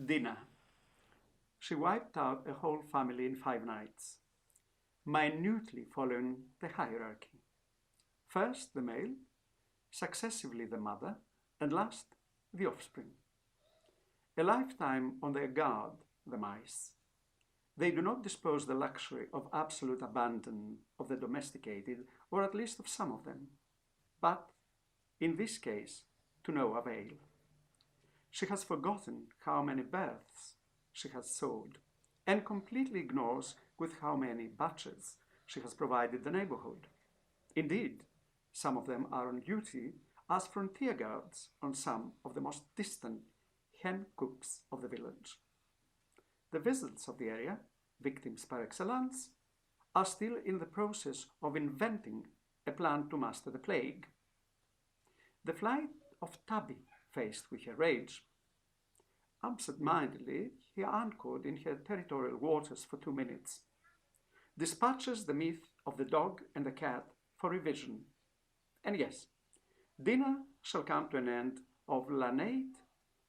Dina. She wiped out a whole family in 5 nights, minutely following the hierarchy. First the male, successively the mother, and last the offspring. A lifetime on their guard, the mice. They do not dispose the luxury of absolute abandon of the domesticated, or at least of some of them, but, in this case, to no avail. She has forgotten how many births she has sold, and completely ignores with how many batches she has provided the neighborhood. Indeed, some of them are on duty as frontier guards on some of the most distant hen coops of the village. The wizards of the area, victims par excellence, are still in the process of inventing a plan to master the plague. The flight of Tabby, faced with her rage, absent-mindedly he anchored in her territorial waters for 2 minutes, dispatches the myth of the dog and the cat for revision. And yes, Dina shall come to an end of lanate,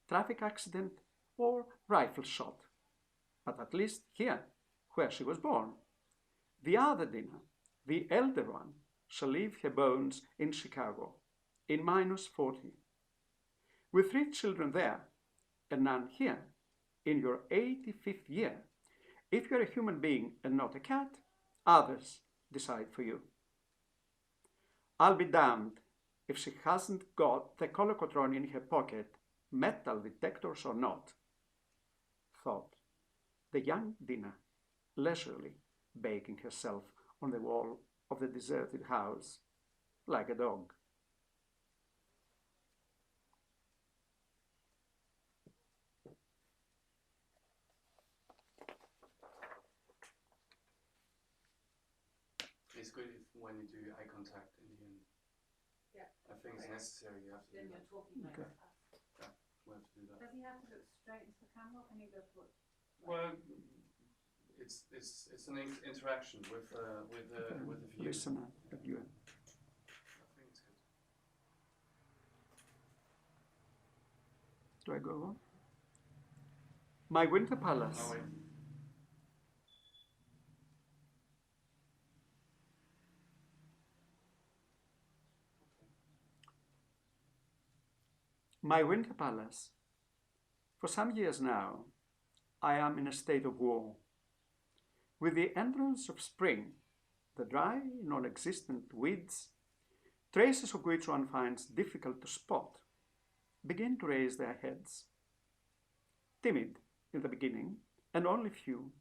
traffic accident, or rifle shot, but at least here, where she was born. The other Dina, the elder one, shall leave her bones in Chicago, in -40. With 3 children there, and none here, in your 85th year, if you're a human being and not a cat, others decide for you. I'll be damned if she hasn't got the colocotron in her pocket, metal detectors or not, thought the young Dina, leisurely baking herself on the wall of the deserted house like a dog. It's good if when you do eye contact in the end. Yeah. I think it's necessary. You have to Then do you're that. talking like Okay. that. Yeah, we have to do that. Does he have to look straight into the camera, or can he look what? Well, it's an interaction with the viewer. Listener, a viewer. I think it's good. Do I go on? My winter palace. Oh, wait. My winter palace. For some years now, I am in a state of war. With the entrance of spring, the dry, non-existent weeds, traces of which one finds difficult to spot, begin to raise their heads. Timid in the beginning, and only few,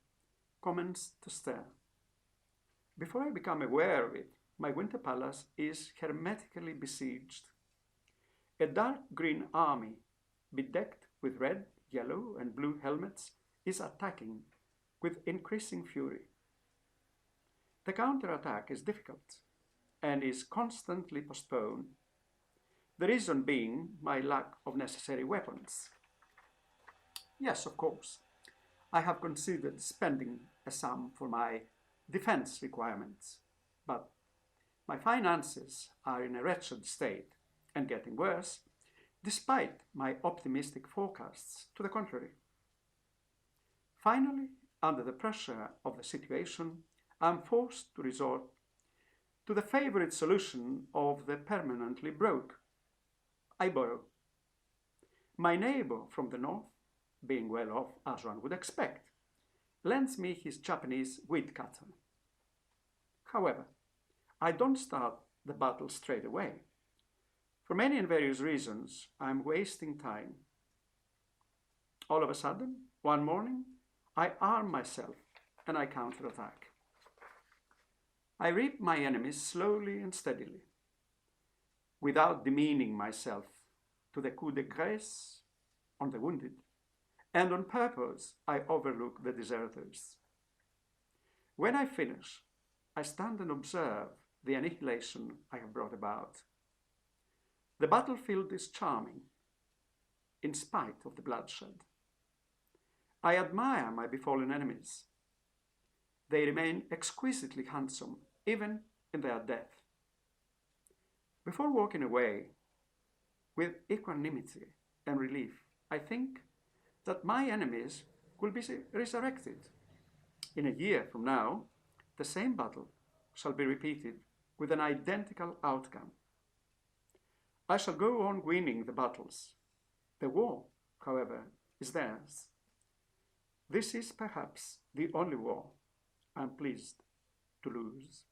commence to stir. Before I become aware of it, my winter palace is hermetically besieged. A dark green army, bedecked with red, yellow, and blue helmets, is attacking with increasing fury. The counterattack is difficult and is constantly postponed, the reason being my lack of necessary weapons. Yes, of course, I have considered spending a sum for my defense requirements, but my finances are in a wretched state and getting worse, despite my optimistic forecasts to the contrary. Finally, under the pressure of the situation, I am forced to resort to the favorite solution of the permanently broke. I borrow. My neighbor from the north, being well off as one would expect, lends me his Japanese weed cutter. However, I don't start the battle straight away. For many and various reasons, I'm wasting time. All of a sudden, one morning, I arm myself and I counterattack. I reap my enemies slowly and steadily, without demeaning myself to the coup de grace on the wounded, and on purpose I overlook the deserters. When I finish, I stand and observe the annihilation I have brought about. The battlefield is charming, in spite of the bloodshed. I admire my befallen enemies. They remain exquisitely handsome, even in their death. Before walking away, with equanimity and relief, I think that my enemies will be resurrected. In a year from now, the same battle shall be repeated with an identical outcome. I shall go on winning the battles. The war, however, is theirs. This is perhaps the only war I'm pleased to lose.